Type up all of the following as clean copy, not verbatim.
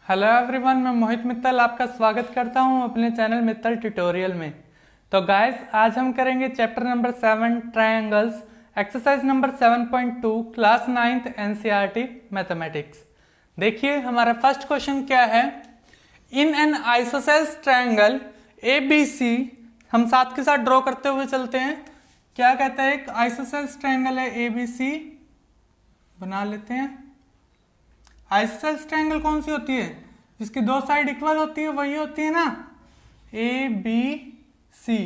Hello everyone, मैं मोहित मित्तल आपका स्वागत करता हूं अपने चैनल मित्तल ट्यूटोरियल में। तो गाइस, आज हम करेंगे chapter number 7 triangles, exercise number 7.2 class 9th NCERT mathematics. देखिए हमारा फर्स्ट क्वेश्चन क्या है। In an isosceles triangle A B C, हम साथ के साथ ड्रॉ करते हुए चलते हैं। क्या कहता है, एक आइसोसेल्स ट्रायंगल है ए बी सी, बना लेते हैं। आइसोसेल्स ट्रायंगल कौन सी होती है, जिसकी दो साइड इक्वल होती है, वही होती है ना A B C,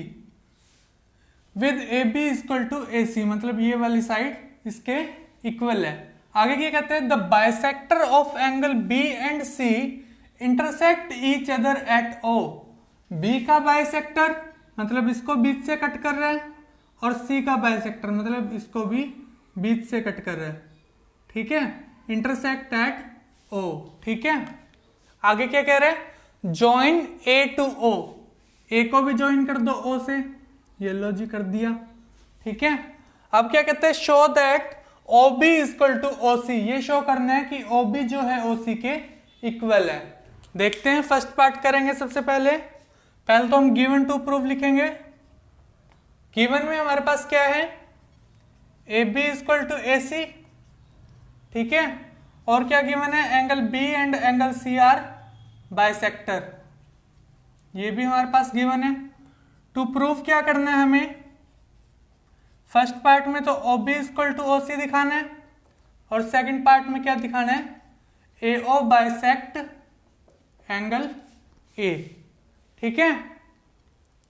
with A B equal to A C, मतलब ये वाली साइड इसके इक्वल है। आगे क्या कहते हैं, the bisector of angle B and C intersect each other at O. B का बाइसेक्टर मतलब इसको बीच से कट कर रहा है, और सी का बाइसेक्टर मतलब इसको भी बीच से कट कर रहा है। ठीक है, इंटरसेक्ट एट ओ। ठीक है, आगे क्या कह रहे हैं, ज्वाइन ए टू ओ, ए को भी ज्वाइन कर दो ओ से, ये लो जी कर दिया। ठीक है, अब क्या कहते हैं, show that O B equal to O C, ये शो करना है कि ओ बी जो है ओ सी के इक्वल है। देखते हैं, फर्स्ट पार्ट करेंगे। सबसे पहले तो हम गिवन टू प्रूफ लिखेंगे। गिवन में हमारे पास क्या है, A B equal to A C. ठीक है, और क्या गिवन है, angle B and angle C are bisector, ये भी हमारे पास गिवन है। टू प्रूफ क्या करना है हमें, फर्स्ट पार्ट में तो O B equal to O C दिखाना है, और सेकंड पार्ट में क्या दिखाना है, ए ओ बाइसेक्ट एंगल ए। ठीक है,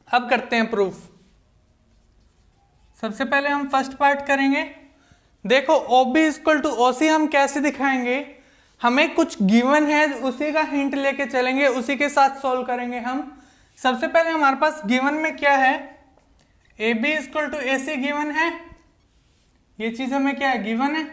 अब करते हैं प्रूफ। सबसे पहले हम फर्स्ट पार्ट करेंगे। देखो O B equal to O C हम कैसे दिखाएंगे, हमें कुछ गिवन है उसी का हिंट लेके चलेंगे, उसी के साथ सॉल्व करेंगे हम। सबसे पहले हमारे पास गिवन में क्या है, A B equal to A C given है, ये चीज हमें क्या है, गिवन है।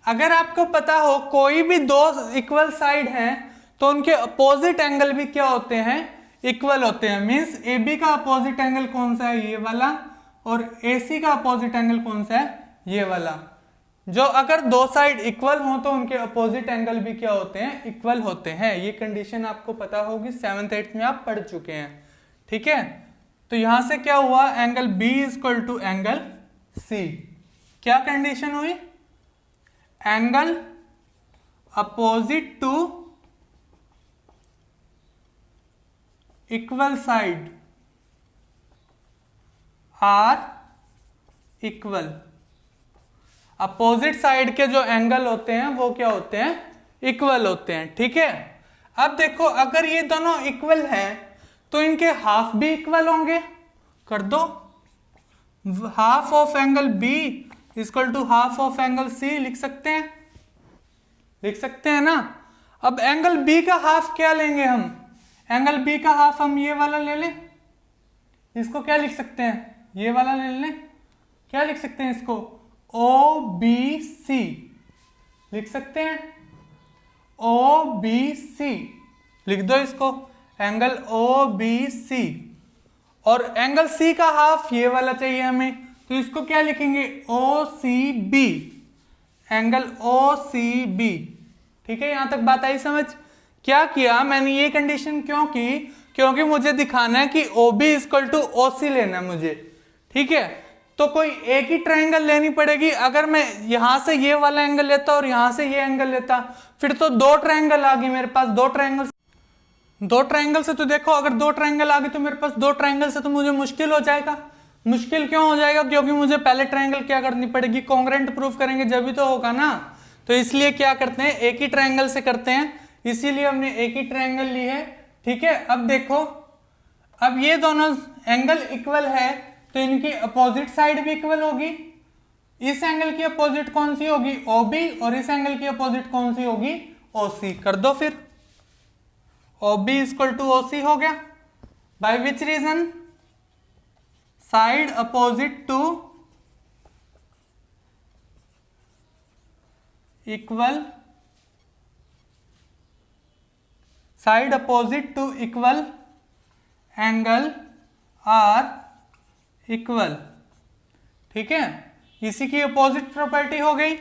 अगर आपको पता हो कोई भी दो इक्वल साइड हैं तो उनके अपोजिट एंगल भी क्या होते हैं, इक्वल होते हैं। मींस ए बी का अपोजिट एंगल कौन सा है, ये वाला, और ए सी का अपोजिट एंगल कौन सा है, ये वाला। जो अगर दो साइड इक्वल हो तो उनके अपोजिट एंगल भी क्या होते हैं, इक्वल होते हैं। ये कंडीशन आपको पता होगी, 7th 8th में आप पढ़ चुके हैं। ठीक है, तो यहां से क्या हुआ, angle B equal to angle C, क्या कंडीशन हुई, angle opposite to equal side are equal. Opposite side के जो एंगल होते हैं वो क्या होते हैं, इक्वल होते हैं। ठीक है, अब देखो अगर ये दोनों इक्वल हैं तो इनके हाफ भी इक्वल होंगे, कर दो। Half of angle B equal to half of angle C लिख सकते हैं, लिख सकते हैं ना। अब एंगल बी का हाफ क्या लेंगे हम, एंगल बी का हाफ हम ये वाला ले लें, इसको क्या लिख सकते हैं, ये वाला ले लें। क्या लिख सकते हैं इसको, ओ बी सी लिख सकते हैं, ओ बी सी लिख दो इसको, एंगल ओ बी सी। और एंगल सी का हाफ ये वाला चाहिए हमें, तो इसको क्या लिखेंगे, O C B, angle O C B. ठीक है, यहां तक बात आई समझ। क्या किया मैंने, ये कंडीशन क्यों की, क्योंकि मुझे दिखाना है कि O B equal to O C लेना है मुझे। ठीक है, तो कोई एक ही ट्रायंगल लेनी पड़ेगी। अगर मैं यहां से ये वाला एंगल लेता और यहां से ये एंगल लेता, फिर तो दो ट्रायंगल आ गए मेरे पास। दो ट्रायंगल से तो देखो, अगर दो ट्रायंगल आ गए तो मेरे पास दो ट्रायंगल से तो मुझे मुश्किल हो जाएगा। मुश्किल क्यों हो जाएगा, क्योंकि मुझे पहले ट्रायंगल क्या करनी पड़ेगी, कॉन्ग्रुएंट प्रूफ करेंगे जब भी तो होगा ना। तो इसलिए क्या करते हैं, एक ही ट्रायंगल से करते हैं, इसीलिए हमने एक ही ट्रायंगल ली है। ठीक है, अब देखो, अब ये दोनों एंगल इक्वल है तो इनकी अपोजिट साइड भी इक्वल होगी। इस एंगल की अपोजिट कौन सी होगी, ओ बी, और इस एंगल की अपोजिट कौन सी होगी, ओ सी। कर दो फिर, O B equal to O C हो गया। By which reason, side opposite to equal, side opposite to equal angle are equal. ठीक है, इसी की अपोजिट प्रॉपर्टी हो गई।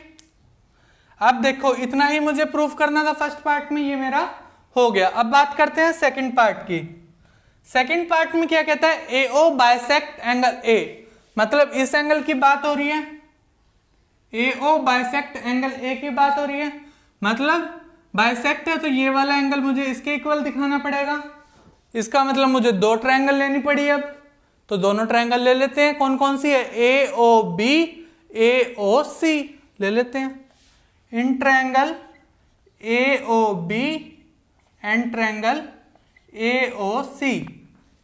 अब देखो इतना ही मुझे प्रूफ करना था फर्स्ट पार्ट में, ये मेरा हो गया। अब बात करते हैं सेकंड पार्ट की। सेकंड पार्ट में क्या कहता है, एओ बाइसेक्ट एंगल ए, मतलब इस एंगल की बात हो रही है, एओ बाइसेक्ट एंगल ए की बात हो रही है, मतलब बाइसेक्ट है तो ये वाला एंगल मुझे इसके इक्वल दिखाना पड़ेगा। इसका मतलब मुझे दो ट्रायंगल लेनी पड़ी। अब तो दोनों ट्रायंगल ले लेते हैं। कौन कौन सी है, ए ओ बी, ए ओ सी ले लेते हैं। In triangle A O B and triangle A O C,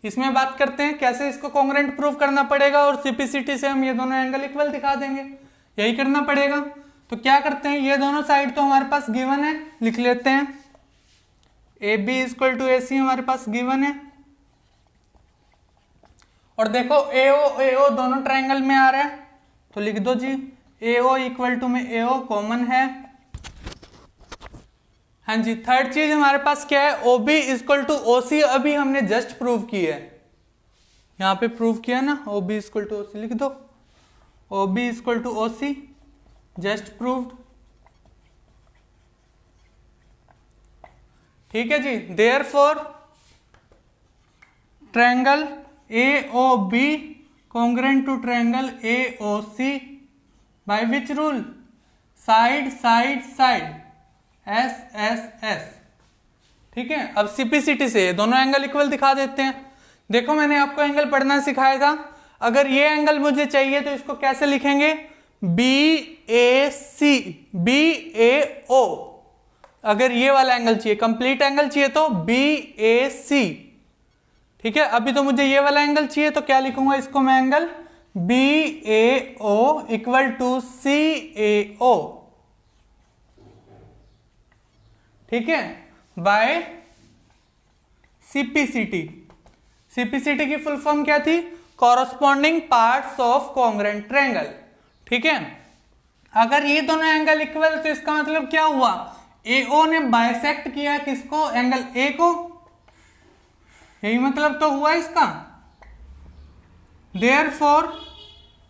इसमें बात करते हैं कैसे इसको कॉन्ग्रुएंट प्रूफ करना पड़ेगा, और सीपीसीटी से हम ये दोनों एंगल इक्वल दिखा देंगे, यही करना पड़ेगा। तो क्या करते हैं, ये दोनं साइड तो हमारे पास गिवन है, लिख लेते हैं। A B equal to A सी हमारे पास गिवन है, और देखो ए ओ दोनों ट्रायंगल में आ रहा है तो लिख दो जी, ए ओ इक्वल टू में ए ओ कॉमन है। हाँ जी, थर्ड चीज हमारे पास क्या है, O B equal to O C, अभी हमने जस्ट प्रूव की है, यहां पे प्रूव किया ना, O B equal to O C लिख दो, O B equal to O C just proved. ठीक है जी, therefore triangle A O B congruent to triangle A O C by which rule, side side side, S S S. ठीक है, अब CPCT से दोनों एंगल इक्वल दिखा देते हैं। देखो मैंने आपको एंगल पढ़ना सिखाया था, अगर ये एंगल मुझे चाहिए तो इसको कैसे लिखेंगे, B A C, B A ओ। अगर ये वाला एंगल चाहिए, कंप्लीट एंगल चाहिए तो बी ए सी। ठीक है, अभी तो मुझे ये वाला एंगल चाहिए तो क्या लिखूंगा इसको मैं, angle B A O equal to C A O. ठीक है, बाय सीपीसीटी। सीपीसीटी की फुल फॉर्म क्या थी, corresponding parts of congruent triangle. ठीक है, अगर ये दोनों एंगल इक्वल तो इसका मतलब क्या हुआ, एओ ने बाइसेक्ट किया किसको, एंगल ए को, यही मतलब तो हुआ इसका। देयरफॉर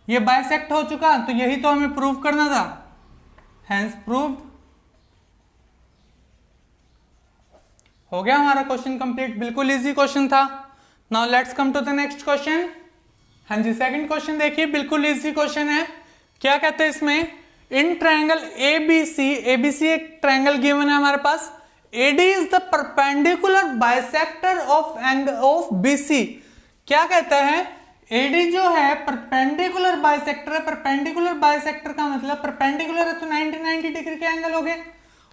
ये बाइसेक्ट हो चुका, तो यही तो हमें प्रूव करना था, हेंस प्रूव्ड। हो गया हमारा क्वेश्चन कंप्लीट, बिल्कुल इजी क्वेश्चन था। Now let's come to the next question. हाँ जी, सेकंड क्वेश्चन देखिए, बिल्कुल इजी क्वेश्चन है। क्या कहते हैं इसमें, इन ट्रायंगल एबीसी, एबीसी एक ट्रायंगल गिवन है हमारे पास, AD is the perpendicular bisector of angle of BC. क्या कहता है, एडी जो है परपेंडिकुलर बाइसेक्टर है। परपेंडिकुलर बाइसेक्टर का मतलब परपेंडिकुलर है तो 90 डिग्री के एंगल हो गए,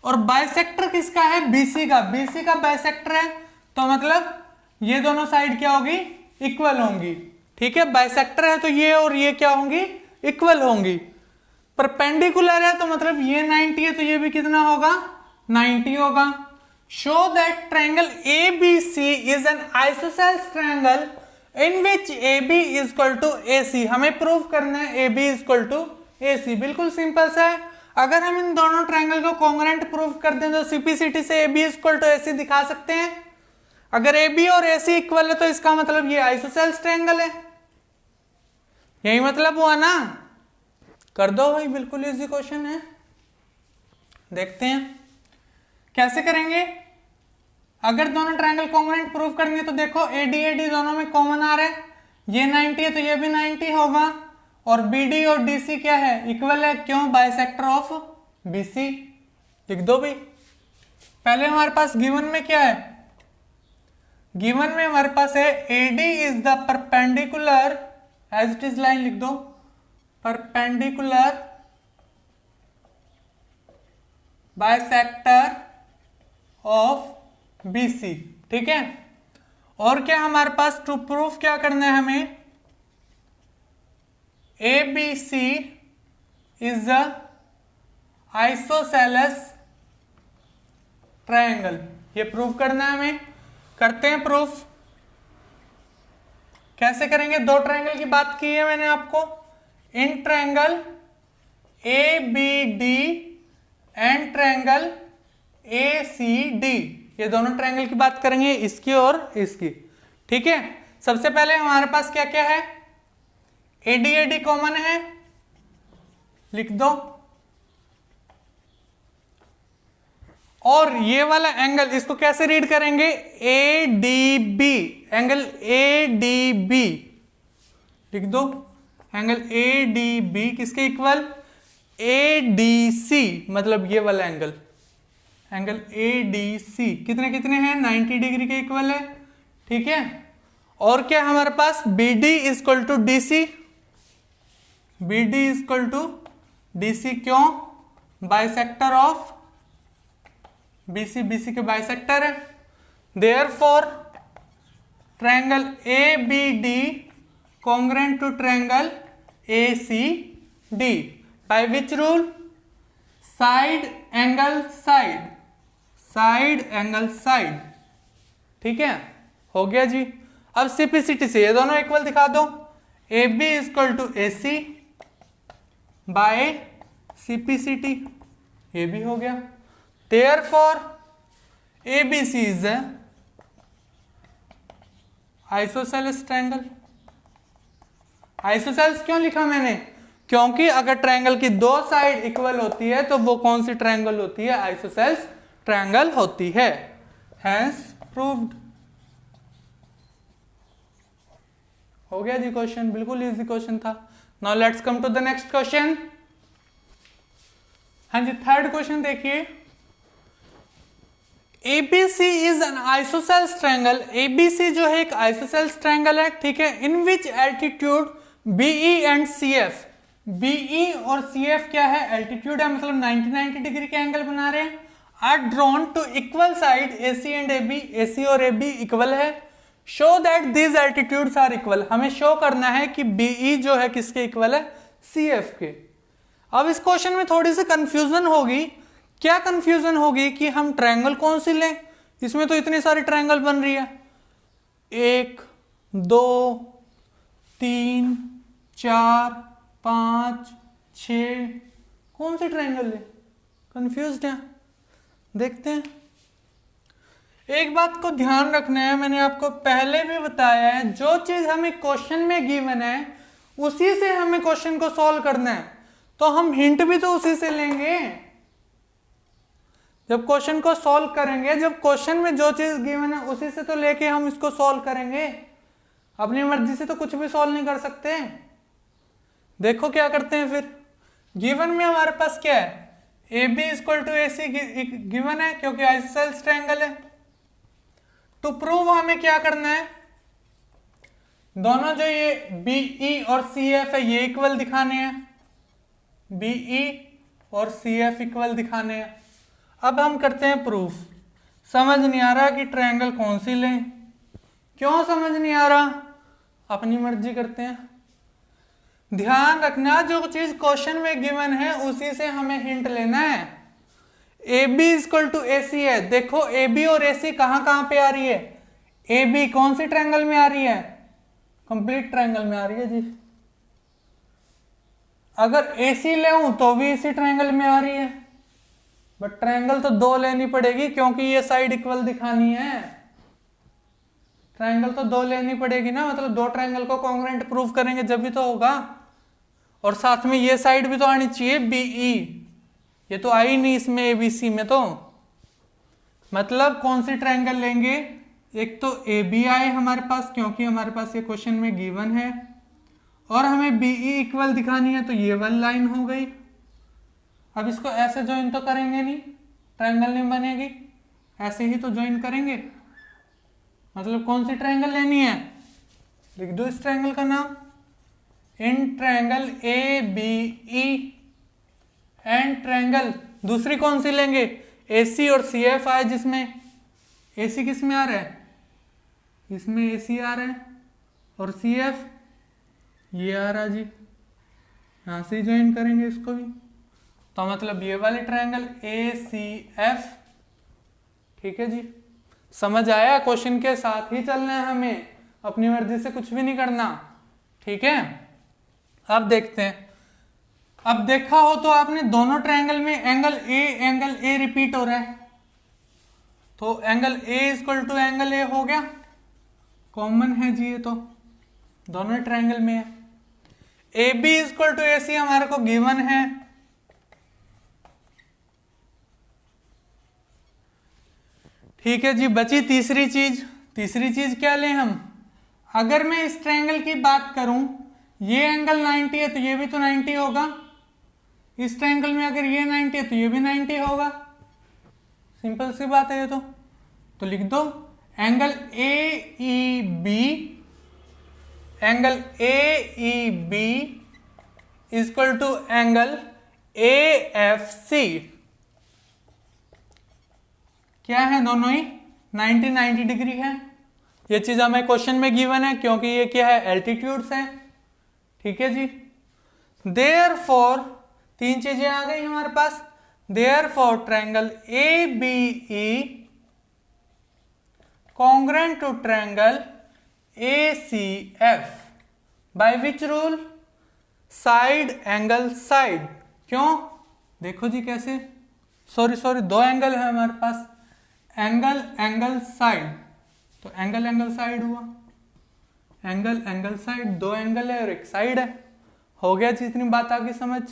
और बाइसेक्टर किसका है, बीसी का, बीसी का बाइसेक्टर है, तो मतलब ये दोनों साइड क्या होगी, इक्वल होंगी। ठीक है, बाइसेक्टर है तो ये और ये क्या होंगी, इक्वल होंगी। परपेंडिकुलर है तो मतलब ये 90 है तो ये भी कितना होगा, 90 होगा। Show that triangle ABC is an isosceles triangle in which AB is equal to AC। हमें प्रूव करना है AB is equal to AC, बिल्कुल सिंपल सा है। अगर हम इन दोनों ट्रायंगल को कॉन्ग्रुएंट प्रूव कर दें तो सीपीसीटी से AB is equal to AC दिखा सकते हैं। अगर AB और AC इक्वल है तो इसका मतलब ये आइसोसेलेस ट्रायंगल है, यही मतलब हुआ ना। कर दो भाई, बिल्कुल इजी क्वेश्चन है। देखते हैं कैसे करेंगे। अगर दोनों ट्रायंगल कॉन्ग्रुएंट प्रूव करनी तो देखो AD दोनों में कॉमन आ रहा है, ये 90 है तो ये भी 90 होगा, और BD और DC क्या है, इक्वल है, क्यों, बाइसेक्टर ऑफ BC। लिख दो भाई। पहले हमारे पास गिवन में क्या है, गिवन में हमारे पास है AD is the perpendicular, as it is line लिख दो, परपेंडिकुलर बाइसेक्टर ऑफ BC। ठीक है, और क्या हमारे पास टू प्रूफ क्या करना है हमें, ABC is a isosceles triangle, ये प्रूफ करना है हमें। करते हैं प्रूफ। कैसे करेंगे, दो ट्रायंगल की बात की है मैंने आपको, in triangle ABD and triangle ACD, ये दोनों ट्रायंगल की बात करेंगे, इसकी और इसकी। ठीक है, सबसे पहले हमारे पास क्या क्या है, AD कॉमन है, लिख दो, और ये वाला एंगल इसको कैसे रीड करेंगे, A D B, angle A D B लिख दो, एंगल ए डी बी किसके इक्वल, ए डी सी, मतलब ये वाला angle, angle A D C कितने कितने हैं, 90 डिग्री के इक्वल है, ठीक है। और क्या हमारे पास, B D equal to D C, B D equal to D C, क्यों, बाइसेक्टर ऑफ BC, BC के बाइसेक्टर है, therefore triangle ABD congruent to triangle ACD by which rule, side angle side, side angle side, ठीक है, हो गया जी। अब simplicity से ये दोनों इक्वल दिखा दो, AB equal to AC by CPCT, ये भी हो गया। Therefore, ABC is a isosceles triangle। Isosceles क्यों लिखा मैंने, क्योंकि अगर ट्रायंगल की दो साइड इक्वल होती है तो वो कौन सी ट्रायंगल होती है, आइसोसेल्स ट्रायंगल होती है। Hence proved. हो गया जी क्वेश्चन, बिल्कुल इजी क्वेश्चन था। Now let's come to the next question. हाँ जी, थर्ड क्वेश्चन देखिए, ABC is an isosceles triangle. ABC जो है एक आइसोसेल्स ट्रायंगल है, ठीक है, in which altitude BE and CF, BE और CF क्या है, एल्टीट्यूड है, मतलब 90 डिग्री के एंगल बना रहे हैं, are drawn to equal side AC and AB, AC और AB इक्वल है, show that these altitudes are equal. हमें शो करना है कि BE जो है किसके इक्वल है, CF के। अब इस क्वेश्चन में थोड़ी सी कंफ्यूजन होगी। क्या कंफ्यूजन होगी कि हम ट्रायंगल कौन सी लें, इसमें तो इतनी सारी ट्रायंगल बन रही है, 1 2 3 4 5 6, कौन सी ट्रायंगल लें, कंफ्यूज्ड है। देखते हैं। एक बात को ध्यान रखना है, मैंने आपको पहले भी बताया है, जो चीज हमें क्वेश्चन में गिवन है उसी से हमें क्वेश्चन को सॉल्व करना है, तो हम हिंट भी तो उसी से लेंगे। जब क्वेश्चन को सॉल्व करेंगे, जब क्वेश्चन में जो चीज गिवन है उसी से तो लेके हम इसको सॉल्व करेंगे, अपनी मर्जी से तो कुछ भी सॉल्व नहीं कर सकते। देखो क्या करते हैं फिर। गिवन में हमारे पास क्या है, AB equal to AC given है क्योंकि आइसोसेल्स ट्रायंगल है। टू प्रूव हमें क्या करना है, दोनों जो ये BE और CF है ये इक्वल दिखाने हैं, BE और CF इक्वल दिखाने हैं। अब हम करते हैं प्रूफ। समझ नहीं आ रहा कि ट्रायंगल कौन सी लें, क्यों समझ नहीं आ रहा, अपनी मर्जी करते हैं। ध्यान रखना, जो चीज क्वेश्चन में गिवन है उसी से हमें हिंट लेना है। AB इक्वल टू AC है, देखो AB और AC कहां कहां पे आ रही है, AB कौन सी ट्रायंगल में आ रही है, कंप्लीट ट्रायंगल में आ रही है जी। अगर AC ले तो भी इसी ट्रायंगल में आ रही है, बट ट्रायंगल तो दो लेनी पड़ेगी क्योंकि ये साइड इक्वल दिखानी है। ट्रायंगल तो दो लेनी पड़ेगी ना, मतलब दो ट्रायंगल को कॉन्ग्रुएंट प्रूव करेंगे जब भी तो होगा। और साथ में ये साइड भी तो आनी चाहिए BE, ये तो आई नहीं इसमें ABC में। तो मतलब कौन सी ट्रायंगल लेंगे, एक तो AB आए हमारे पास क्योंकि हमारे पास ये क्वेश्चन में गिवन है, और हमें BE इक्वल दिखानी है तो ये वाली लाइन हो गई। अब इसको ऐसे ज्वाइन तो करेंगे नहीं, ट्रायंगल नहीं बनेगी, ऐसे ही तो ज्वाइन करेंगे। मतलब कौन सी ट्रायंगल लेनी है, लिख दो इस ट्रायंगल का नाम, in triangle ABE and triangle दूसरी कौन सी लेंगे, AC और CF आए, जिसमें AC किस में आ रहा है, इसमें AC आ रहा है, और CF ये आ रहा जी, यहां से ज्वाइन करेंगे इसको भी। तो मतलब ये वाले ट्रायंगल ACF, ठीक है जी। समझ आया, क्वेश्चन के साथ ही चलना है हमें, अपनी मर्जी से कुछ भी नहीं करना, ठीक है। अब देखते हैं। अब देखा हो तो आपने दोनों ट्रायंगल में एंगल A रिपीट हो रहा है, तो angle A equal to angle A हो गया, कॉमन है जी, ये तो दोनों ट्रायंगल में है। AB इक्वल टू AC हमारे को गिवन है, ठीक है जी, बची तीसरी चीज। तीसरी चीज क्या लें हम? अगर मैं इस ट्रायंगल की बात करूं, ये एंगल 90 है तो ये भी तो 90 होगा। इस ट्रायंगल में अगर ये 90 है तो ये भी 90 होगा। सिंपल सी बात है ये तो लिख दो angle A E B, angle A E B equal to angle A F C. क्या है? दोनों ही 90 डिग्री है। ये चीज हमें क्वेश्चन में गिवन है क्योंकि ये क्या है? एल्टीट्यूड्स है। ठीक है जी। देयरफॉर तीन चीजें आ गई हमारे पास। Therefore triangle A B E congruent to triangle A C F by which rule? Side angle side. क्यों? देखो जी कैसे, सॉरी दो एंगल है हमारे पास, एंगल एंगल साइड, तो एंगल एंगल साइड हुआ, एंगल एंगल साइड, दो एंगल है और एक साइड है। हो गया जी, इतनी बात आगे समझ।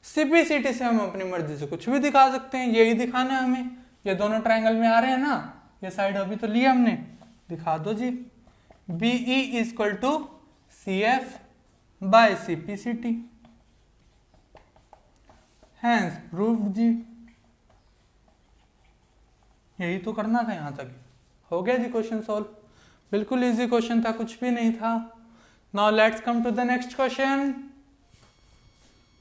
सिंप्लिसिटी से हम अपनी मर्जी से कुछ भी दिखा सकते हैं, यही दिखाना है हमें। ये दोनों ट्रायंगल में आ रहे हैं ना, ये साइड अभी तो लिया हमने, दिखा दो जी। B E equal to C F by C P C T, hence proved जी। यही तो करना था, यहां तक हो गया जी क्वेश्चन सॉल्व। बिल्कुल इजी क्वेश्चन था, कुछ भी नहीं था। Now let's come to the next question.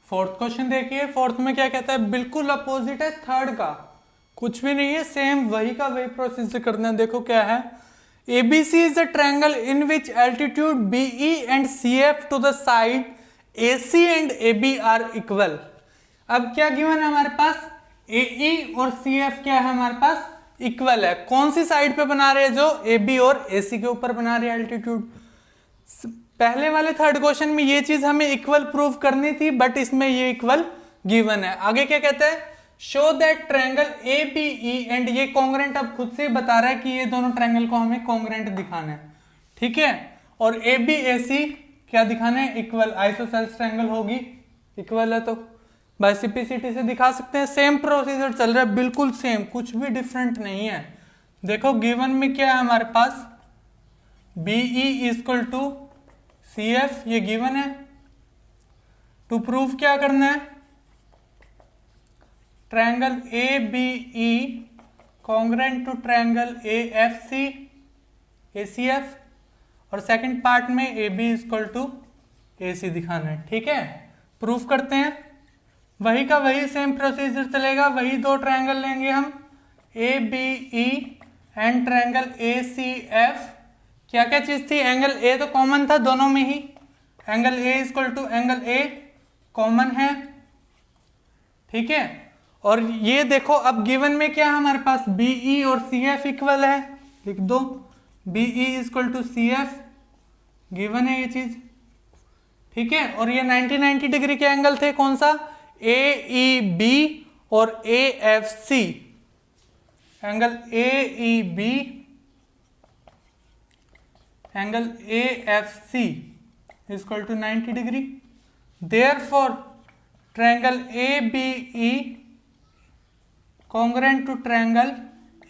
Fourth question देखिए। फोर्थ में क्या कहता है? बिल्कुल अपोजिट है थर्ड का, कुछ भी नहीं है, सेम वही का वही प्रोसीजर करना है। देखो क्या है? ABC is a triangle in which altitude BE and CF to the side AC and AB are equal। अब क्या गिवन है हमारे पास? AE और CF क्या है हमारे पास? इक्वल है। कौन सी साइड पे बना रहे हैं? जो AB और AC के ऊपर बना रहे हैं एल्टीट्यूड। पहले वाले थर्ड क्वेश्चन में ये चीज हमें इक्वल प्रूव करनी थी, बट इसमें ये इक्वल गिवन है। आगे क्या कहता है? Show that triangle ABE and ये कॉन्ग्रुएंट, अब खुद से बता रहा है कि ये दोनों ट्रायंगल को हमें कॉन्ग्रुएंट दिखाना है। ठीक है। और ABAC क्या दिखाना है? इक्वल। आइसोसेल्स ट्रायंगल होगी, इक्वल है तो बाय सिंप्लिसिटी से दिखा सकते हैं। सेम प्रोसीजर चल रहा है, बिल्कुल सेम, कुछ भी डिफरेंट नहीं है। देखो गिवन में क्या है हमारे पास? BE इक्वल टू CF, ये गिवन है। टू प्रूव क्या करना है? Triangle ABE congruent to triangle AFC ACF, और सेकंड पार्ट में AB इक्वल टू AC दिखाना है। ठीक है, प्रूफ करते हैं। वही का वही सेम प्रोसीजर चलेगा, वही दो ट्रायंगल लेंगे हम, ABE एंड ट्रायंगल ACF। क्या क्या चीज थी? एंगल A तो कॉमन था दोनों में ही, angle A equal to angle A common है। ठीक है। और ये देखो अब गिवन में क्या है हमारे पास? BE और CF इक्वल है, लिख दो BE equal to CF, given है ये चीज। ठीक है। और ये 90 डिग्री के एंगल थे, कौन सा? AEB और AFC। Angle AEB angle AFC equal to 90 degree. Therefore triangle ABE congruent to triangle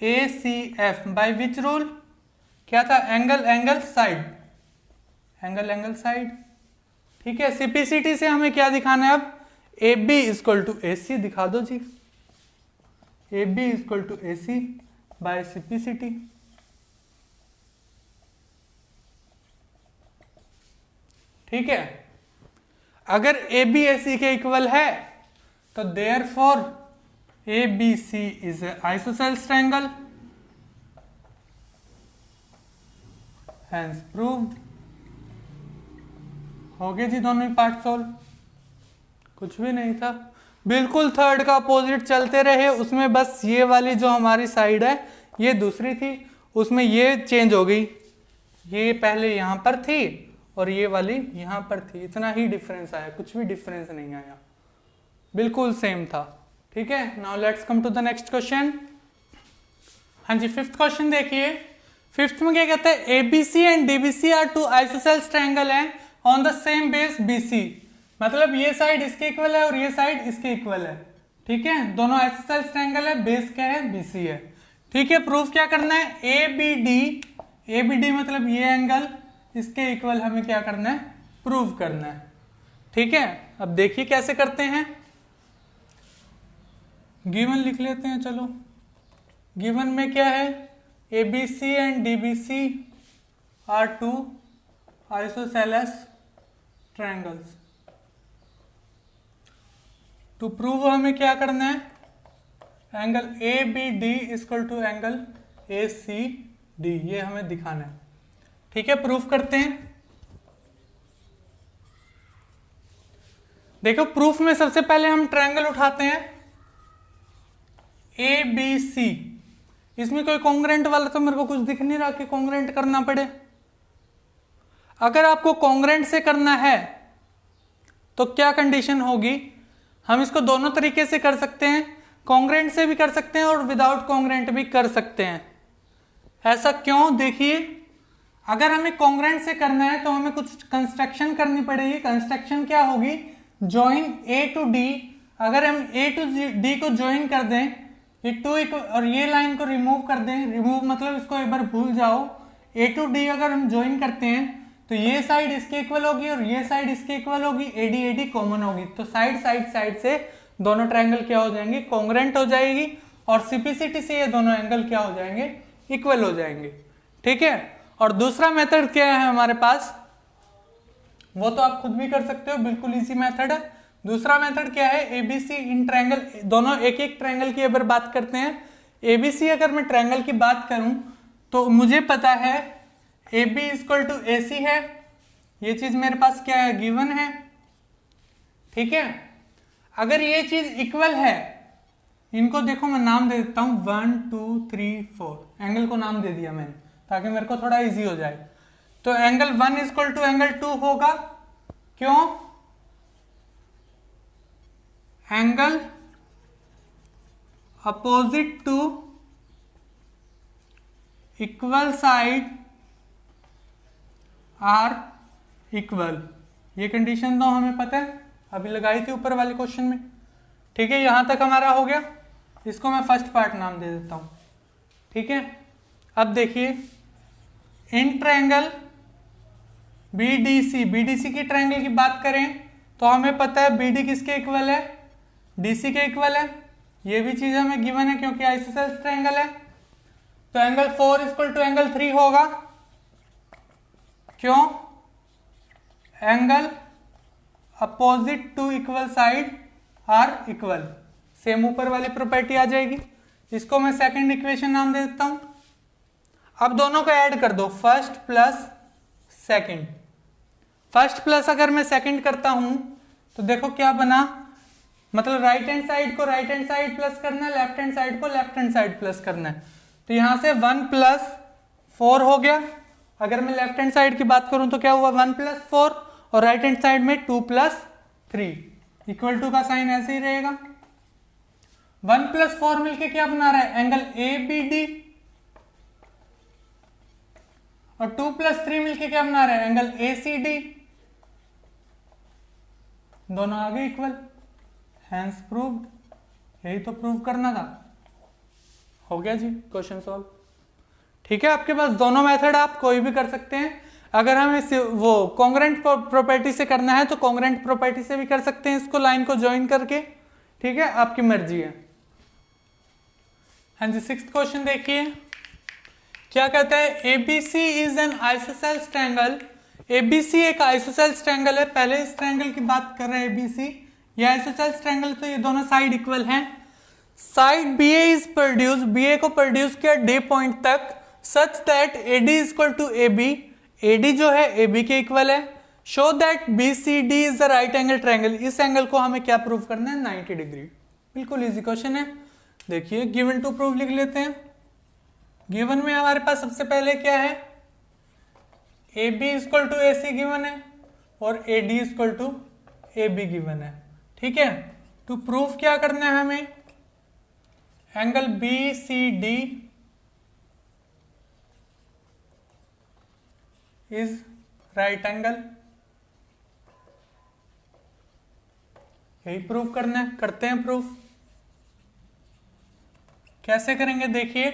ACF by which rule? क्या था? Angle angle side, angle angle side. ठीक है। सिंप्लिसिटी से हमें क्या दिखाना है अब? AB इक्वल टू AC दिखा दो जी, AB equal to AC by simplicity. ठीक है। अगर AB AC के इक्वल है तो therefore ABC is isosceles triangle, hence proved. हो गए जी दोनों ही पार्ट सोल्व, कुछ भी नहीं था। बिल्कुल थर्ड का अपोजिट चलते रहे, उसमें बस ये वाली जो हमारी साइड है ये दूसरी थी, उसमें ये चेंज हो गई, ये पहले यहां पर थी और ये वाली यहां पर थी, इतना ही डिफरेंस आया, कुछ भी डिफरेंस नहीं आया, बिल्कुल सेम था। ठीक है। Now let's come to the next question. हाँ जी, फिफ्थ क्वेश्चन देखिए। फिफ्थ में क्या कहता है? ABC and DBC are two isosceles triangle है on the same base BC। मतलब ये साइड इसके इक्वल है और ये साइड इसके इक्वल है। ठीक है। दोनों आइसोसेल्स ट्रायंगल है, बेस क्या है? BC है। ठीक है, प्रूफ क्या करना है, ए बी डी मतलब ये एंगल, इसके इक्वल हमें क्या करना है, प्रूव करना है। ठीक है, अब देखिए कैसे करते हैं। गिवन लिख लेते हैं, चलो। गिवन में क्या है, A B C and D B C are two isosceles triangles. To prove हमें क्या करना है, angle A B D equal to angle A C D, ये हमें दिखाना है। ठीक है, प्रूफ करते हैं। देखो प्रूफ में सबसे पहले हम ट्रायंगल उठाते हैं ए बी सी। इसमें कोई कॉन्ग्रेंट वाला तो मेरे को कुछ दिख नहीं रहा कि कॉन्ग्रेंट करना पड़े। अगर आपको कॉन्ग्रेंट से करना है तो क्या कंडीशन होगी, हम इसको दोनों तरीके से कर सकते हैं, कॉन्ग्रेंट से भी कर सकते हैं और विदाउट कॉन्ग्रेंट भी कर सकते हैं। ऐसा क्यों, देखिए अगर हमें कॉन्ग्रेंट से करना है तो हमें कुछ कंस्ट्रक्शन करनी पड़ेगी। कंस्ट्रक्शन क्या होगी, ज्वाइन ए टू डी। अगर हम ए टू डी को ज्वाइन कर दें, ये टू और ये लाइन को रिमूव कर दें, रिमूव मतलब इसको एक बार भूल जाओ, ए टू डी अगर हम ज्वाइन करते हैं तो ये साइड इसके इक्वल होगी और ये साइड इसके इक्वल होगी, एडी कॉमन होगी, तो साइड से दोनों ट्रायंगल क्या हो जाएंगे, कॉन्ग्रेंट हो जाएगी और सिंप्लिसिटी से ये दोनों एंगल क्या हो जाएंगे, इक्वल हो जाएंगे। ठीक है, और दूसरा मेथड क्या है हमारे पास, वो तो आप खुद भी कर सकते हो, बिल्कुल इजी मेथड है। दूसरा मेथड क्या है, एबीसी इन ट्रायंगल, दोनों एक एक ट्रायंगल की अगर बात करते हैं, एबीसी अगर मैं ट्रायंगल की बात करूं तो मुझे पता है A B equal to A सी है, ये चीज मेरे पास क्या है, गिवन है। ठीक है, अगर ये चीज इक्वल है, इनको देखो मैं नाम दे देता हूं 1 2 3 4, एंगल को नाम दे दिया मैंने ताकि मेरे को थोड़ा इजी हो जाए। तो एंगल 1 इक्वल टू एंगल 2 होगा, क्यों, angle opposite to equal side are equal, ये कंडीशन तो हमें पता है, अभी लगाई थी ऊपर वाले क्वेश्चन में। ठीक है, यहां तक हमारा हो गया, इसको मैं फर्स्ट पार्ट नाम दे देता हूं। ठीक है, अब देखिए इन ट्रायंगल बीडीसी की ट्रायंगल की बात करें तो हमें पता है बीडी किसके इक्वल है, डीसी के इक्वल है, ये भी चीज हमें गिवन है क्योंकि आइसोसेलेस ट्रायंगल है। तो एंगल 4 इक्वल टू एंगल 3 होगा, क्यों, angle opposite to equal side are equal, same ऊपर वाली प्रॉपर्टी आ जाएगी। इसको मैं सेकंड इक्वेशन नाम दे देता हूं। अब दोनों को ऐड कर दो, first plus second. First plus अगर मैं सेकंड करता हूं तो देखो क्या बना, मतलब राइट हैंड साइड को राइट हैंड साइड प्लस करना है, लेफ्ट हैंड साइड को लेफ्ट हैंड साइड प्लस करना है। तो यहां से 1 प्लस 4 हो गया। अगर मैं लेफ्ट हैंड साइड की बात करूं तो क्या हुआ, 1 प्लस 4 और राइट हैंड साइड में 2 प्लस 3 इक्वल टू का साइन ऐसे ही रहेगा। 1 प्लस 4 मिलके क्या बना रहा है, एंगल ए बी डी, और 2 प्लस 3 मिलके क्या बना रहा है, एंगल ए सी डी, दोनों आगे इक्वल, हैंस प्रूव्ड। यही तो प्रूव करना था, हो गया जी, क्वेश्चन सॉल्व। ठीक है, आपके पास दोनों मेथड आप कोई भी कर सकते हैं। अगर हमें वो कॉन्ग्रेंट प्रॉपर्टी से करना है तो कॉन्ग्रेंट प्रॉपर्टी से भी कर सकते हैं, इसको लाइन को ज्वाइन करके। ठीक है, आपकी मर्जी है। हाँ जी, 6th क्वेश्चन देखिए क्या कहता है, ABC is an isosceles triangle. ABC एक आइसोसेलेस ट्रायंगल है, पहले इस ट्रायंगल की बात कर रहे हैं एबीसी, ये आइसोसेलेस ट्रायंगल, तो ये दोनों साइड इक्वल हैं। Side B A is produce, B A को प्रोड्यूस किया डे पॉइंट तक, such that AD is equal to AB, AD जो है AB के इक्वल है। Show that BCD is the right angle triangle, इस एंगल को हमें क्या प्रूव करना है, 90 डिग्री। बिल्कुल इजी क्वेश्चन है। देखिए गिवन टू प्रूव लिख लेते हैं। गिवन में हमारे पास सबसे पहले क्या है, AB equal to AC given है और AD equal to AB given है। ठीक है, टू प्रूव क्या करना है हमें, angle BCD is right angle, यही प्रूव करना है, करते हैं प्रूफ। कैसे करेंगे देखिए,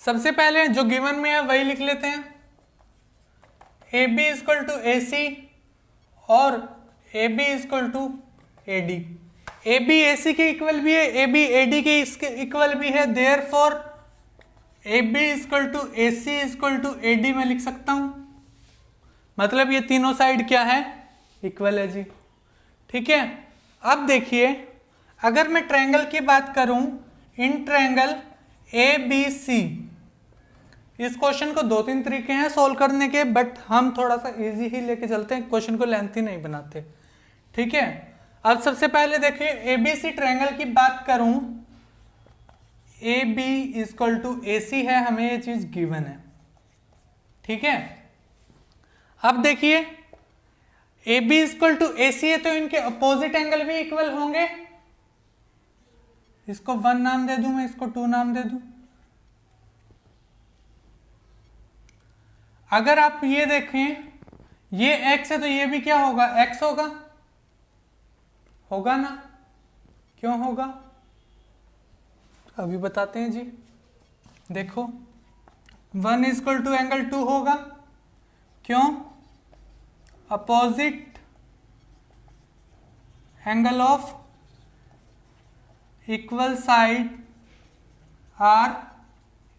सबसे पहले जो गिवन में है वही लिख लेते हैं, A B equal to A C और A B equal to A D. A B A C के इक्वल भी है, ए बी ए डी के इसके इक्वल भी है, therefore A B equal to A C equal to A D में लिख सकता हूं। मतलब ये तीनों साइड क्या है, इक्वल है जी। ठीक है, अब देखिए अगर मैं ट्रायंगल की बात करूं, इन ट्रायंगल ए बी सी, इस क्वेश्चन को 2-3 तरीके हैं सॉल्व करने के, बट हम थोड़ा सा इजी ही लेके चलते हैं, क्वेश्चन को लेंथी नहीं बनाते। ठीक है, अब सबसे पहले देखिए ए बी सी ट्रायंगल की बात करूं, ए बी इक्वल टू ए सी है, हमें ये चीज गिवन है। ठीक है, अब देखिए ए बी इक्वल टू ए सी है तो इनके अपोजिट एंगल भी इक्वल होंगे। इसको 1 नाम दे दूं मैं, इसको 2 नाम दे दूं। अगर आप ये देखें, ये x है तो ये भी क्या होगा, x होगा, होगा ना? क्यों होगा अभी बताते हैं जी। देखो 1 इक्वल टू एंगल 2 होगा, क्यों? Opposite angle of equal side are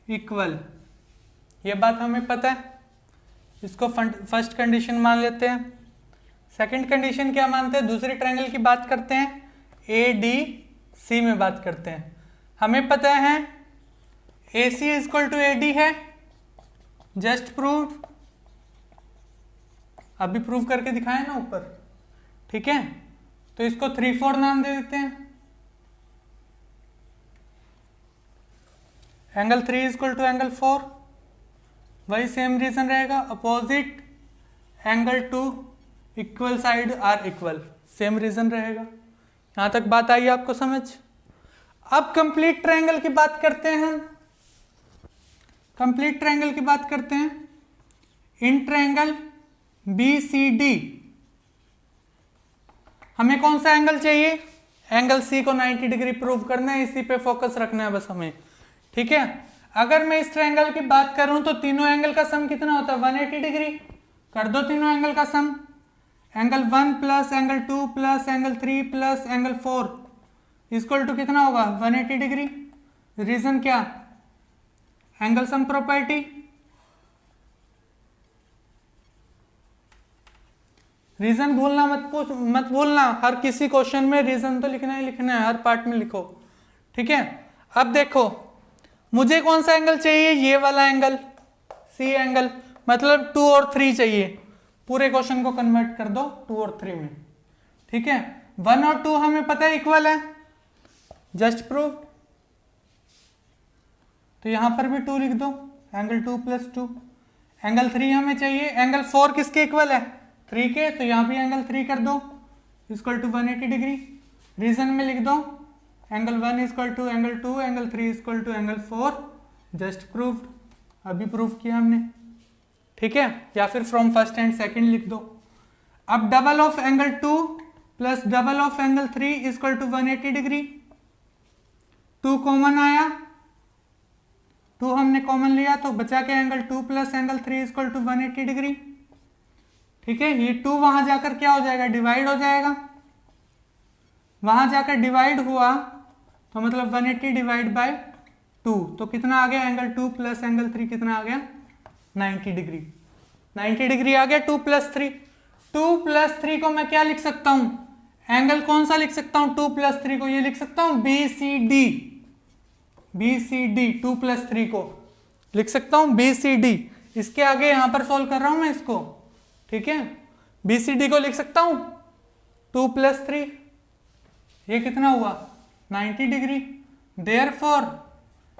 equal, ये बात हमें पता है। इसको फर्स्ट कंडीशन मान लेते हैं। सेकंड कंडीशन क्या मानते हैं, दूसरी ट्रायंगल की बात करते हैं, ए डी सी में बात करते हैं। हमें पता है ए C equal to A D है, जस्ट प्रूव, अभी प्रूव करके दिखाए ना ऊपर। ठीक है, तो इसको 3-4 नाम दे देते हैं। एंगल 3 इक्वल टू एंगल 4, वही सेम रीजन रहेगा। Opposite angle 2 equal side are equal, same reason रहेगा। यहां तक बात आई आपको समझ? अब कंप्लीट ट्रायंगल की बात करते हैं हम। कंप्लीट ट्रायंगल की बात करते हैं, in triangle B C D हमें कौन सा एंगल चाहिए, एंगल सी को 90 डिग्री प्रूव करना है, इसी पे फोकस रखना है बस हमें। ठीक है, अगर मैं इस ट्रायंगल की बात करूं तो तीनों एंगल का सम कितना होता है, 180 डिग्री। कर दो तीनों एंगल का sum, angle 1 plus angle 2 plus angle 3 plus angle 4 equal to कितना होगा, 180 डिग्री। रीजन क्या, एंगल सम प्रॉपर्टी। रीजन भूलना मत भूलना, हर किसी क्वेश्चन में रीजन तो लिखना ही लिखना है, हर पार्ट में लिखो। ठीक है, अब देखो मुझे कौन सा एंगल चाहिए, ये वाला एंगल सी एंगल, मतलब 2 और 3 चाहिए। पूरे क्वेश्चन को कन्वर्ट कर दो 2 और 3 में। ठीक है, 1 और 2 हमें पता है इक्वल है, जस्ट प्रूव। तो यहां पर भी 2 लिख दो, एंगल 2 प्लस 2। एंगल 3 हमें चाहिए, एंगल 4 किसके इक्वल है, 3 के, तो यहां भी एंगल 3 कर दो, इक्वल टू 180 डिग्री। रीजन में लिख दो, angle 1 equal to angle 2, angle 3 equal to angle 4, just proved, अभी प्रूव किया हमने। ठीक है, या फिर फ्रॉम फर्स्ट एंड सेकंड लिख दो। अब double of angle 2 plus double of angle 3 equal to 180 degree. 2 common आया, 2 हमने कॉमन लिया तो बचा के angle 2 plus angle 3 equal to 180 degree. ठीक है, ये 2 वहां जाकर क्या हो जाएगा, डिवाइड हो जाएगा। वहां जाकर डिवाइड हुआ तो मतलब 180 डिवाइड बाय 2, तो कितना आ गया, एंगल 2 प्लस एंगल 3 कितना आ गया, 90 डिग्री। 90 डिग्री आ गया 2 प्लस 3। 2 प्लस 3 को मैं क्या लिख सकता हूं, एंगल कौन सा लिख सकता हूं, 2 प्लस 3 को ये लिख सकता हूं B C D. B C D 2 plus 3 को लिख सकता हूं बी सी डी। इसके आगे यहां पर सॉल्व कर रहा हूं मैं इसको। ठीक है, बी सी डी को लिख सकता हूं 2 प्लस 3, ये कितना हुआ, 90 degree. Therefore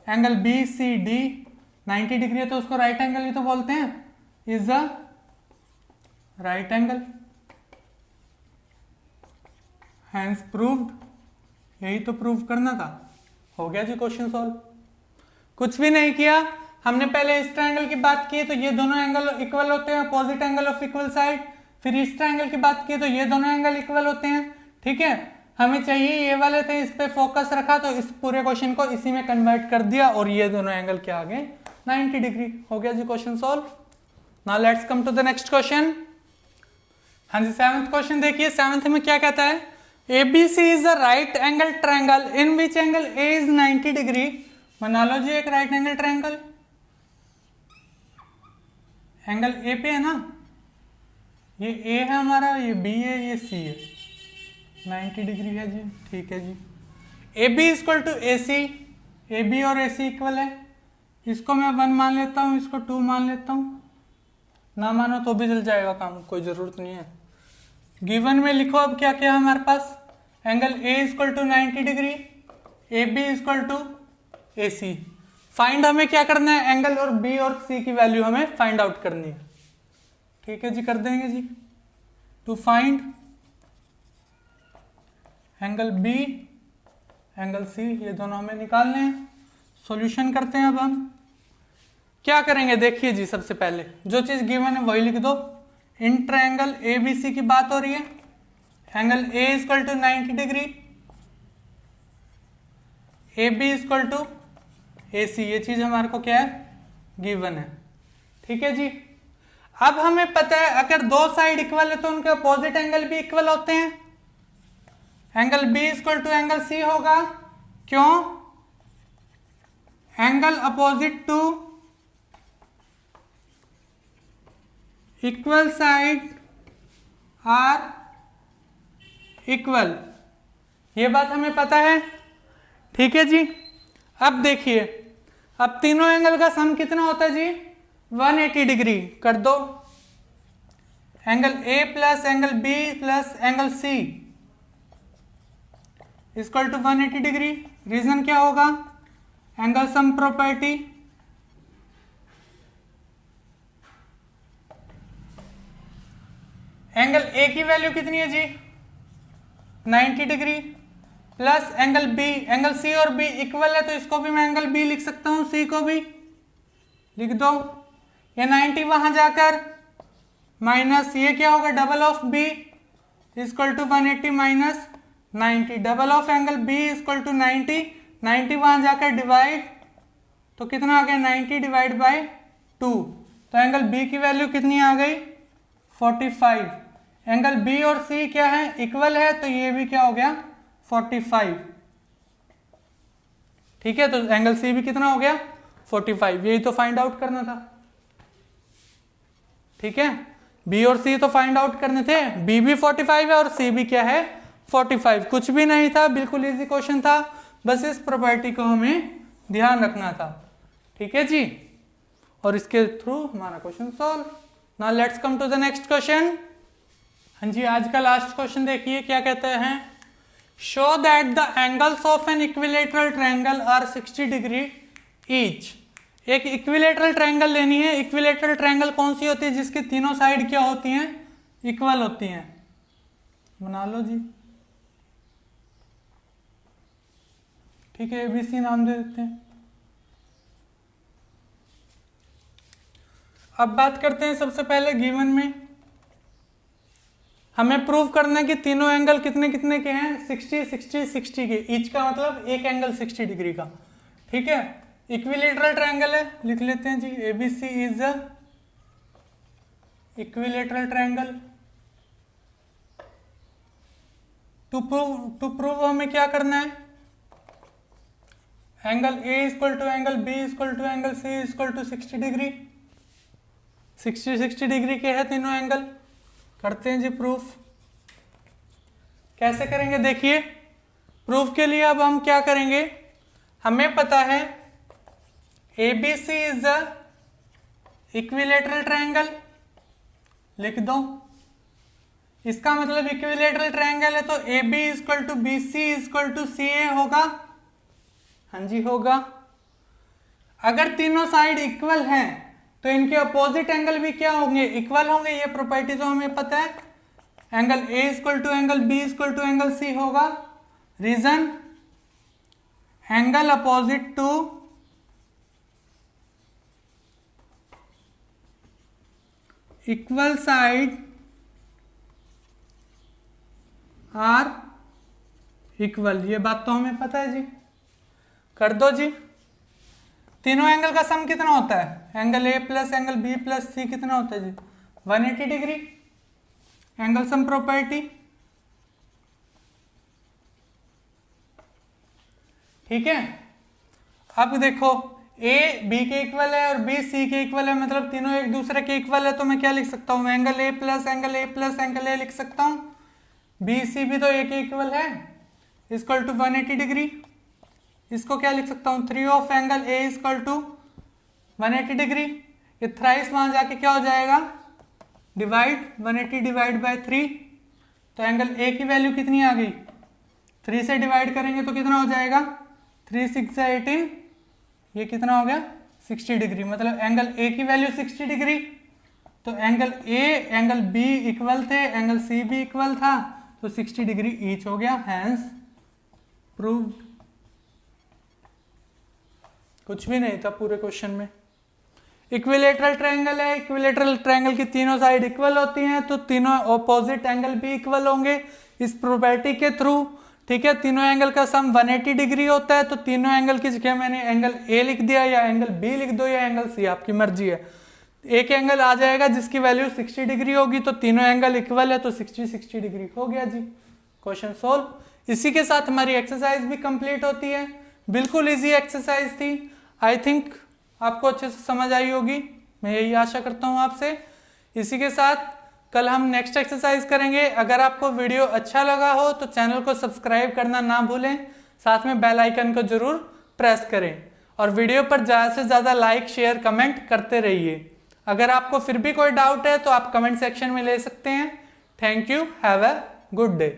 angle B C D 90 degree है तो उसको राइट एंगल भी तो बोलते हैं, is a right angle, hence proved. यही तो प्रूव करना था, हो गया जी क्वेश्चन सॉल्व। कुछ भी नहीं किया हमने, पहले इस ट्रायंगल की बात की तो ये दोनों एंगल इक्वल होते हैं, opposite angle of equal side. फिर इस ट्रायंगल की बात की तो ये दोनों एंगल इक्वल होते हैं। ठीक है, हमें चाहिए ये वाले थे, इस पे फोकस रखा तो इस पूरे क्वेश्चन को इसी में कन्वर्ट कर दिया और ये दोनों एंगल क्या आ गए, 90 डिग्री। हो गया जी question solve. Now let's come to the next question. हाँ जी, सेवंथ क्वेश्चन देखिए। सेवंथ में क्या कहता है, ABC is a right angle triangle in which angle A is 90 degree. बना लो जी एक right angle triangle. Angle A पे है ना, ये A है हमारा, ये B है, ये C है, 90 डिग्री है जी। ठीक है जी। AB equal to AC, AB और AC इक्वल है। इसको मैं 1 मान लेता हूँ, इसको 2 मान लेता हूँ, ना मानो तो भी चल जाएगा काम, कोई ज़रूरत नहीं है। गिवन में लिखो अब क्या क्या है हमारे पास, angle A equal to 90 degree, AB equal to AC। Find हमें क्या करना है, एंगल और B और C की वैल्यू हमें फाइंड आउट करनी है। ठीक है जी, कर देंगे जी। To find angle B angle C, ये दोनों हमें निकालने हैं। सॉल्यूशन करते हैं। अब हम क्या करेंगे, देखिए जी, सबसे पहले जो चीज गिवन है वही लिख दो। इन ट्रायंगल ABC की बात हो रही है, angle A equal to 90 degree, AB equal to AC, ये चीज हमारे को क्या है, गिवन है। ठीक है जी। अब हमें पता है अगर दो साइड इक्वल है तो उनके अपोजिट एंगल भी इक्वल होते हैं। Angle B equal to angle C होगा, क्यों, angle opposite to equal side are equal, ये बात हमें पता है। ठीक है जी। अब देखिए, अब तीनों एंगल का सम कितना होता है जी, 180 डिग्री कर दो। Angle A plus angle B plus angle C equal to 180 degree. Reason क्या होगा, angle sum property. Angle A की वैल्यू कितनी है जी, 90 degree, plus angle B, angle C और B इक्वल है तो इसको भी मैं एंगल B लिख सकता हूं, C को भी लिख दो। ये 90 वहां जाकर माइनस, ये क्या होगा, double of B equal to 180 minus 90, double of angle B equal to 90, 90 वहां जाकर डिवाइड, तो कितना आ गया, 90 डिवाइड बाय 2, तो एंगल B की वैल्यू कितनी आ गई, 45। एंगल B और C क्या है, इक्वल है, तो ये भी क्या हो गया, 45। ठीक है, तो एंगल C भी कितना हो गया, 45। यही तो फाइंड आउट करना था। ठीक है, B और C तो फाइंड आउट करने थे, B भी 45 है और C भी क्या है, 45। कुछ भी नहीं था, बिल्कुल इजी क्वेश्चन था, बस इस प्रॉपर्टी को हमें ध्यान रखना था। ठीक है जी, और इसके थ्रू हमारा question solve. Now let's come to the next question. हाँ जी, आज का लास्ट क्वेश्चन देखिए क्या कहते हैं, show that the angles of an equilateral triangle are 60 degree each. एक इक्विलेटरल ट्रायंगल लेनी है। इक्विलेटरल ट्रायंगल कौन सी होती है, जिसकी तीनों साइड क्या होती हैं, इक्वल होती हैं। बना लो जी। ठीक है, ABC नाम दे देते हैं। अब बात करते हैं सबसे पहले गिवन में हमें प्रूव करना है कि तीनों एंगल कितने कितने के हैं, 60 60 60 के। ईच का मतलब एक एंगल 60 डिग्री का। ठीक है, इक्विलेटरल ट्रायंगल है, लिख लेते हैं जी, ABC is a equilateral triangle. To prove हमें क्या करना है, angle A equal to angle B equal to angle C equal to 60 degree. 60 60 degree के हैं तीनों एंगल। करते हैं जी प्रूफ। कैसे करेंगे, देखिए प्रूफ के लिए अब हम क्या करेंगे, हमें पता है ABC is the equilateral triangle, लिख दो। इसका मतलब इक्विलेटरल ट्रायंगल है तो AB equal to BC equal to CA होगा। हाँ जी होगा। अगर तीनों साइड इक्वल हैं तो इनके अपोजिट एंगल भी क्या होंगे, इक्वल होंगे। ये प्रॉपर्टी तो हमें पता है। Angle A equal to angle B equal to angle C होगा। Reason, angle opposite to equal side are equal, ये बात तो हमें पता है जी। कर दो जी। तीनों एंगल का सम कितना होता है? Angle A plus angle B plus C कितना होता है जी? 180 डिग्री। एंगल सम प्रॉपर्टी, ठीक है। अब देखो ए बी के इक्वल है और बी सी के इक्वल है, मतलब तीनों एक दूसरे के इक्वल है, तो मैं क्या लिख सकता हूं? Angle A plus angle A plus angle A लिख सकता हूं। बी सी भी तो ए के इक्वल है, इक्वल टू 180 डिग्री। इसको क्या लिख सकता हूं? 3 of angle A equal to 180 degree. ये थ्राइस वहां जाके क्या हो जाएगा? Divide 180 divide by 3। तो एंगल ए की वैल्यू कितनी आ गई? 3 से डिवाइड करेंगे तो कितना हो जाएगा? 3 6 18, ये कितना हो गया? 60 डिग्री। मतलब एंगल ए की वैल्यू 60 डिग्री। तो angle A angle B equal थे, एंगल सी भी इक्वल था, तो 60 डिग्री ईच हो गया। Hence proved. कुछ भी नहीं था पूरे क्वेश्चन में। इक्विलेटरल ट्रायंगल है, इक्विलेटरल ट्रायंगल की तीनों साइड इक्वल होती हैं, तो तीनों ऑपोजिट एंगल भी इक्वल होंगे इस प्रॉपर्टी के थ्रू, ठीक है। तीनों एंगल का सम 180 डिग्री होता है, तो तीनों एंगल की जगह मैंने एंगल ए लिख दिया, या एंगल बी लिख दो, या एंगल सी, आपकी मर्जी है। एक एंगल आ जाएगा जिसकी वैल्यू 60 डिग्री होगी, तो तीनों एंगल इक्वल है, तो 60 डिग्री हो गया जी। Question solve. इसी के साथ हमारी एक्सरसाइज भी कंप्लीट होती है। बिल्कुल इजी एक्सरसाइज थी। आई थिंक आपको अच्छे से समझ आई होगी, मैं यही आशा करता हूँ आपसे। इसी के साथ कल हम नेक्स्ट एक्सरसाइज करेंगे। अगर आपको वीडियो अच्छा लगा हो तो चैनल को सब्सक्राइब करना ना भूलें, साथ में बेल आइकन को जरूर प्रेस करें, और वीडियो पर ज़्यादा से ज़्यादा लाइक शेयर कमेंट करते रहिए। अगर आपको फिर भी कोई डाउट है तो आप कमेंट सेक्शन में ले सकते हैं। Thank you, have a good day.